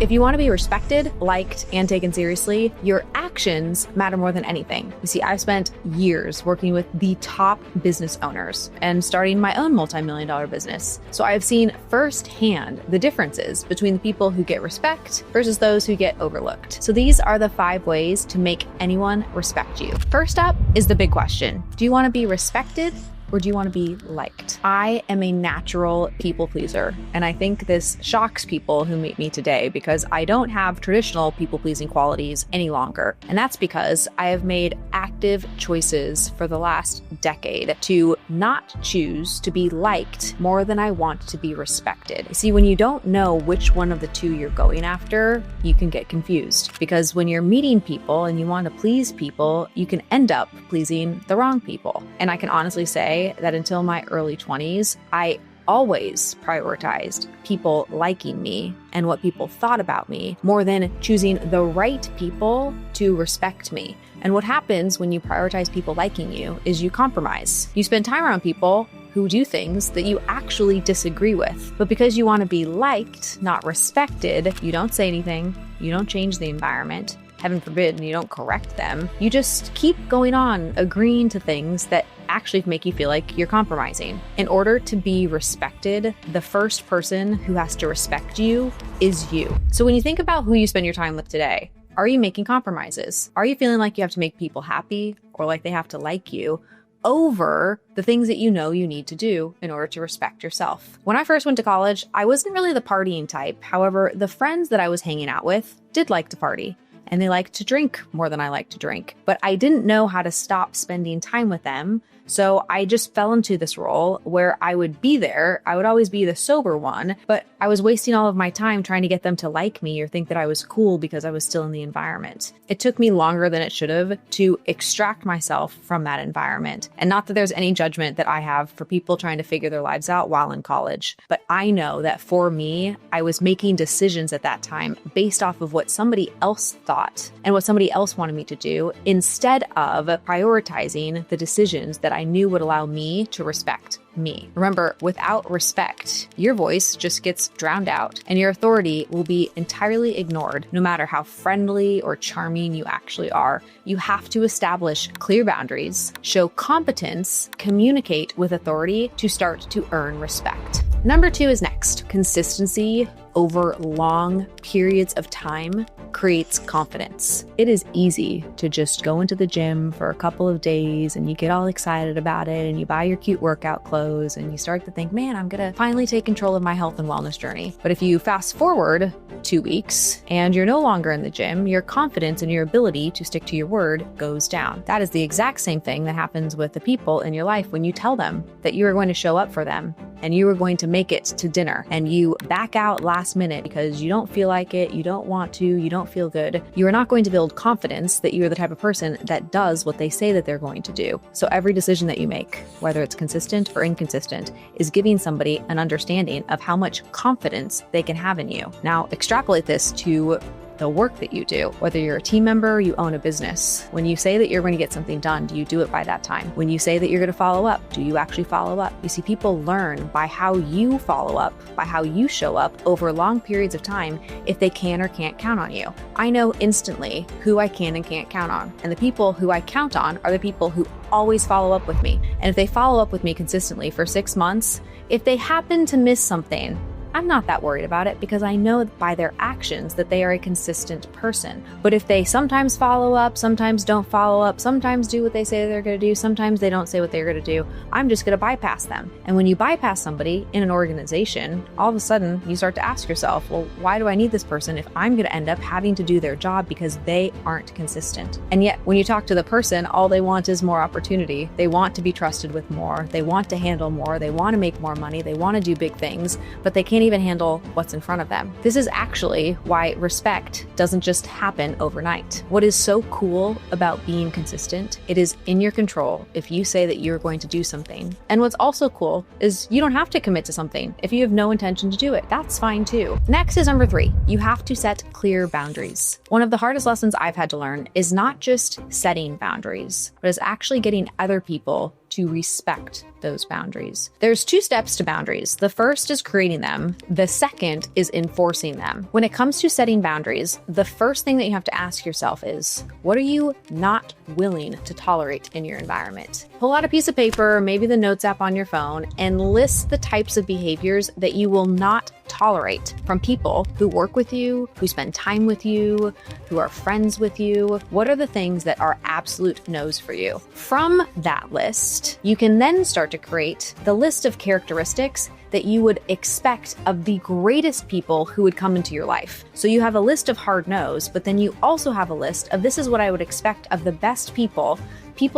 If you want to be respected, liked, and taken seriously, your actions matter more than anything. You see, I've spent years working with the top business owners and starting my own multi-million-dollar business. So I've seen firsthand the differences between the people who get respect versus those who get overlooked. So these are the 5 ways to make anyone respect you. First up is the big question. Do you want to be respected? Or do you want to be liked? I am a natural people pleaser, and I think this shocks people who meet me today because I don't have traditional people pleasing qualities any longer. And that's because I have made active choices for the last decade to not choose to be liked more than I want to be respected. See, when you don't know which one of the two you're going after, you can get confused, because when you're meeting people and you want to please people, you can end up pleasing the wrong people. And I can honestly say that until my early 20s, I always prioritized people liking me and what people thought about me more than choosing the right people to respect me. And what happens when you prioritize people liking you is you compromise. You spend time around people who do things that you actually disagree with. But because you want to be liked, not respected, you don't say anything, you don't change the environment, heaven forbid, and you don't correct them. You just keep going on, agreeing to things that actually make you feel like you're compromising. In order to be respected, the first person who has to respect you is you. So when you think about who you spend your time with today, are you making compromises? Are you feeling like you have to make people happy or like they have to like you over the things that you know you need to do in order to respect yourself? When I first went to college, I wasn't really the partying type. However, the friends that I was hanging out with did like to party. And they liked to drink more than I like to drink. But I didn't know how to stop spending time with them. So I just fell into this role where I would be there. I would always be the sober one, but I was wasting all of my time trying to get them to like me or think that I was cool because I was still in the environment. It took me longer than it should have to extract myself from that environment. And not that there's any judgment that I have for people trying to figure their lives out while in college, but I know that for me, I was making decisions at that time based off of what somebody else thought and what somebody else wanted me to do, instead of prioritizing the decisions that I knew would allow me to respect me. Remember, without respect, your voice just gets drowned out and your authority will be entirely ignored, no matter how friendly or charming you actually are. You have to establish clear boundaries, show competence, communicate with authority to start to earn respect. Number 2 is next. Consistency over long periods of time creates confidence. It is easy to just go into the gym for a couple of days and you get all excited about it and you buy your cute workout clothes and you start to think, man, I'm gonna finally take control of my health and wellness journey. But if you fast forward 2 weeks and you're no longer in the gym, your confidence and your ability to stick to your word goes down. That is the exact same thing that happens with the people in your life when you tell them that you are going to show up for them and you are going to make it to dinner and you back out last minute because you don't feel like it, you don't want to, you don't feel good. You are not going to build confidence that you are the type of person that does what they say that they're going to do. So every decision that you make, whether it's consistent or inconsistent, is giving somebody an understanding of how much confidence they can have in you. Now, extrapolate this to the work that you do. Whether you're a team member or you own a business, when you say that you're going to get something done, do you do it by that time? When you say that you're going to follow up, do you actually follow up? You see, people learn by how you follow up, by how you show up over long periods of time if they can or can't count on you. I know instantly who I can and can't count on. And the people who I count on are the people who always follow up with me. And if they follow up with me consistently for 6 months, if they happen to miss something, I'm not that worried about it because I know by their actions that they are a consistent person. But if they sometimes follow up, sometimes don't follow up, sometimes do what they say they're going to do, sometimes they don't say what they're going to do, I'm just going to bypass them. And when you bypass somebody in an organization, all of a sudden you start to ask yourself, well, why do I need this person if I'm going to end up having to do their job because they aren't consistent? And yet when you talk to the person, all they want is more opportunity. They want to be trusted with more. They want to handle more. They want to make more money. They want to do big things, but they can't even handle what's in front of them. This is actually why respect doesn't just happen overnight. What is so cool about being consistent, it is in your control if you say that you're going to do something. And what's also cool is you don't have to commit to something if you have no intention to do it. That's fine too. Next is number 3. You have to set clear boundaries. One of the hardest lessons I've had to learn is not just setting boundaries, but is actually getting other people to respect those boundaries. There's 2 steps to boundaries. The first is creating them. The second is enforcing them. When it comes to setting boundaries, the first thing that you have to ask yourself is, what are you not willing to tolerate in your environment? Pull out a piece of paper, maybe the notes app on your phone, and list the types of behaviors that you will not tolerate from people who work with you, who spend time with you, who are friends with you. What are the things that are absolute no's for you? From that list, you can then start to create the list of characteristics that you would expect of the greatest people who would come into your life. So you have a list of hard no's, but then you also have a list of this is what I would expect of the best people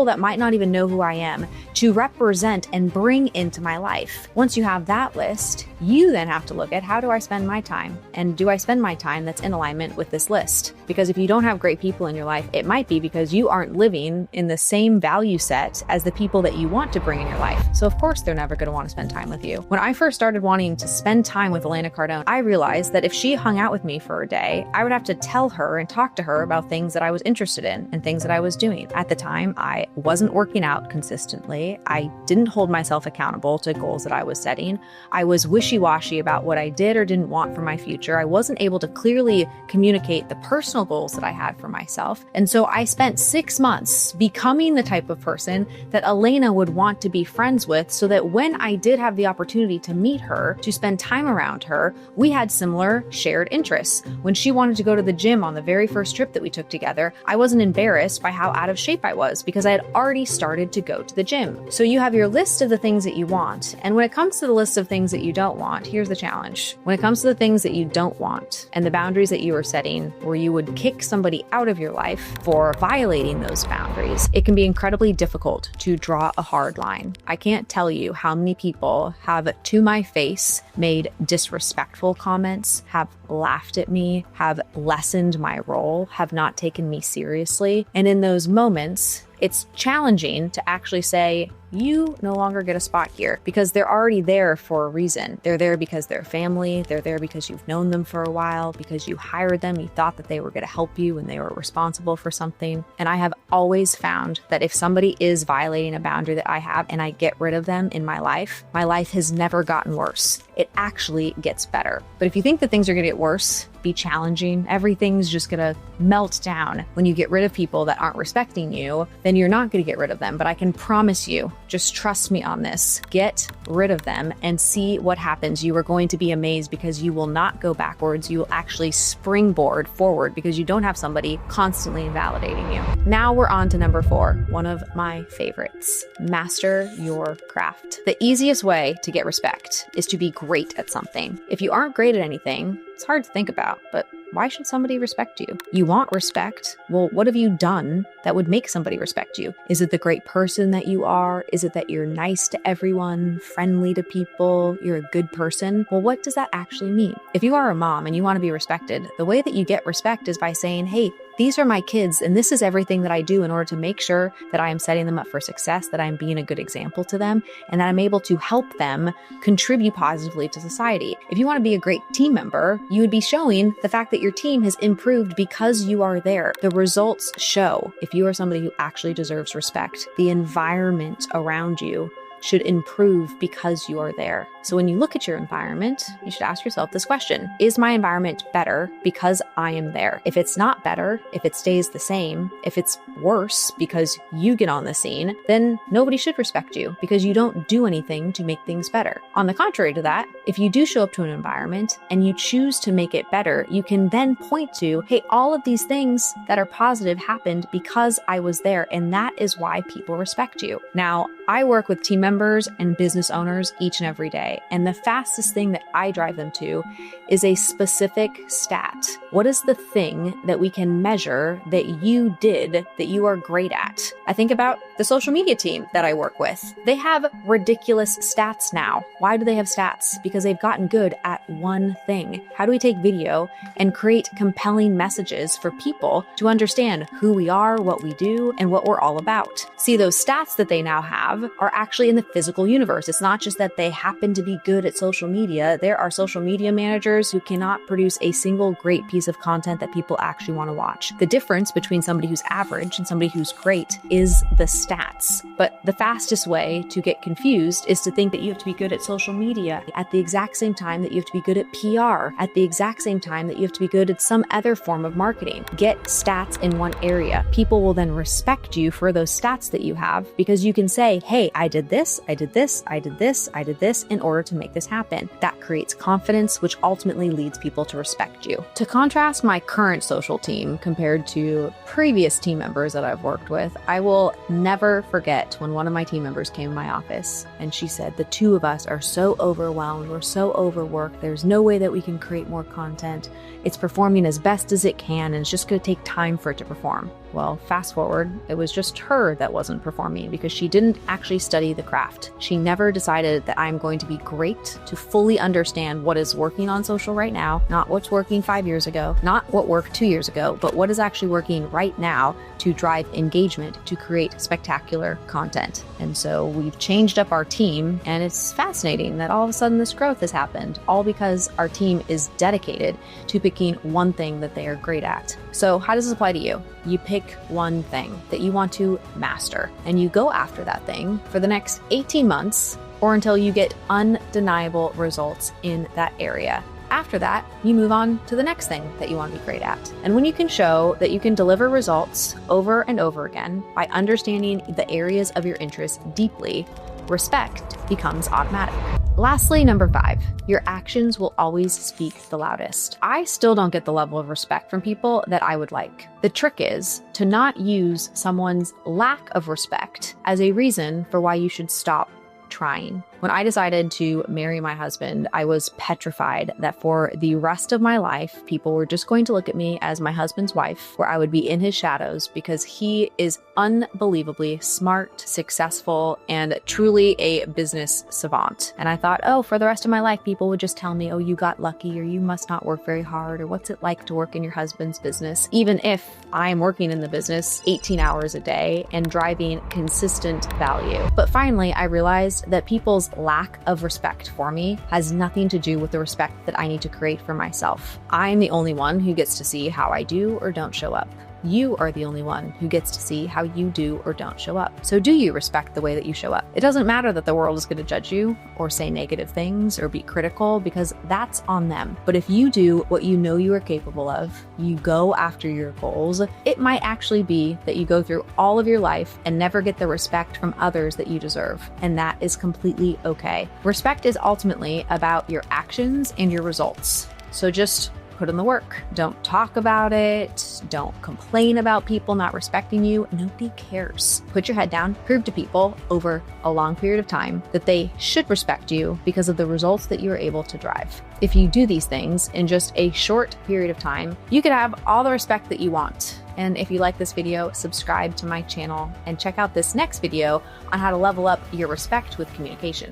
that might not even know who I am, to represent and bring into my life. Once you have that list, you then have to look at how do I spend my time? And do I spend my time that's in alignment with this list? Because if you don't have great people in your life, it might be because you aren't living in the same value set as the people that you want to bring in your life. So of course they're never going to want to spend time with you. When I first started wanting to spend time with Elena Cardone, I realized that if she hung out with me for a day, I would have to tell her and talk to her about things that I was interested in and things that I was doing. At the time, I wasn't working out consistently. I didn't hold myself accountable to goals that I was setting. I was wishy-washy about what I did or didn't want for my future. I wasn't able to clearly communicate the personal goals that I had for myself. And so I spent 6 months becoming the type of person that Elena would want to be friends with, so that when I did have the opportunity to meet her, to spend time around her, we had similar shared interests. When she wanted to go to the gym on the very first trip that we took together, I wasn't embarrassed by how out of shape I was because I had already started to go to the gym. So you have your list of the things that you want. And when it comes to the list of things that you don't want, here's the challenge. When it comes to the things that you don't want and the boundaries that you are setting, where you would kick somebody out of your life for violating those boundaries, it can be incredibly difficult to draw a hard line. I can't tell you how many people have, to my face, made disrespectful comments, have laughed at me, have lessened my role, have not taken me seriously. And in those moments, it's challenging to actually say, you no longer get a spot here, because they're already there for a reason. They're there because they're family. They're there because you've known them for a while, because you hired them. You thought that they were going to help you and they were responsible for something. And I have always found that if somebody is violating a boundary that I have and I get rid of them in my life has never gotten worse. It actually gets better. But if you think that things are going to get worse, be challenging, everything's just going to melt down when you get rid of people that aren't respecting you, then you're not going to get rid of them. But I can promise you, just trust me on this, get rid of them and see what happens. You are going to be amazed, because you will not go backwards. You will actually springboard forward, because you don't have somebody constantly invalidating you. Now we're on to number 4, one of my favorites. Master your craft. The easiest way to get respect is to be great at something. If you aren't great at anything, it's hard to think about, but why should somebody respect you? You want respect. Well, what have you done that would make somebody respect you? Is it the great person that you are? Is it that you're nice to everyone, friendly to people, you're a good person? Well, what does that actually mean? If you are a mom and you want to be respected, the way that you get respect is by saying, hey, these are my kids, and this is everything that I do in order to make sure that I am setting them up for success, that I'm being a good example to them, and that I'm able to help them contribute positively to society. If you want to be a great team member, you would be showing the fact that your team has improved because you are there. The results show if you are somebody who actually deserves respect. The environment around you should improve because you are there. So when you look at your environment, you should ask yourself this question: is my environment better because I am there? If it's not better, if it stays the same, if it's worse because you get on the scene, then nobody should respect you, because you don't do anything to make things better. On the contrary to that, if you do show up to an environment and you choose to make it better, you can then point to, hey, all of these things that are positive happened because I was there, and that is why people respect you. Now, I work with team members and business owners each and every day, and the fastest thing that I drive them to is a specific stat. What is the thing that we can measure that you did that you are great at? I think about the social media team that I work with. They have ridiculous stats now. Why do they have stats? Because they've gotten good at one thing. How do we take video and create compelling messages for people to understand who we are, what we do, and what we're all about? See, those stats that they now have are actually in the physical universe. It's not just that they happen to be good at social media. There are social media managers who cannot produce a single great piece bodies of content that people actually want to watch. The difference between somebody who's average and somebody who's great is the stats. But the fastest way to get confused is to think that you have to be good at social media at the exact same time that you have to be good at PR, at the exact same time that you have to be good at some other form of marketing. Get stats in one area. People will then respect you for those stats that you have because you can say, hey, I did this, I did this, I did this, I did this in order to make this happen. That creates confidence, which ultimately leads people to respect you. To contrast my current social team compared to previous team members that I've worked with, I will never forget when one of my team members came to my office and she said, the two of us are so overwhelmed, we're so overworked, there's no way that we can create more content. It's performing as best as it can and it's just going to take time for it to perform. Well, fast forward, it was just her that wasn't performing because she didn't actually study the craft. She never decided that I'm going to be great to fully understand what is working on social right now, not what's working 5 years ago, not what worked 2 years ago, but what is actually working right now to drive engagement, to create spectacular content. And so we've changed up our team, and it's fascinating that all of a sudden this growth has happened, all because our team is dedicated to picking one thing that they are great at. So how does this apply to you? You pick one thing that you want to master, and you go after that thing for the next 18 months or until you get undeniable results in that area. After that, you move on to the next thing that you want to be great at. And when you can show that you can deliver results over and over again by understanding the areas of your interest deeply, respect becomes automatic. Lastly, number 5, your actions will always speak the loudest. I still don't get the level of respect from people that I would like. The trick is to not use someone's lack of respect as a reason for why you should stop trying. When I decided to marry my husband, I was petrified that for the rest of my life, people were just going to look at me as my husband's wife, where I would be in his shadows because he is unbelievably smart, successful, and truly a business savant. And I thought, oh, for the rest of my life, people would just tell me, oh, you got lucky, or you must not work very hard, or what's it like to work in your husband's business? Even if I'm working in the business 18 hours a day and driving consistent value. But finally, I realized that people's lack of respect for me has nothing to do with the respect that I need to create for myself. I'm the only one who gets to see how I do or don't show up. You are the only one who gets to see how you do or don't show up. So do you respect the way that you show up? It doesn't matter that the world is going to judge you or say negative things or be critical, because that's on them. But if you do what you know you are capable of, you go after your goals, it might actually be that you go through all of your life and never get the respect from others that you deserve. And that is completely okay. Respect is ultimately about your actions and your results. So just put in the work. Don't talk about it. Don't complain about people not respecting you. Nobody cares. Put your head down. Prove to people over a long period of time that they should respect you because of the results that you're able to drive. If you do these things in just a short period of time, you could have all the respect that you want. And if you like this video, subscribe to my channel and check out this next video on how to level up your respect with communication.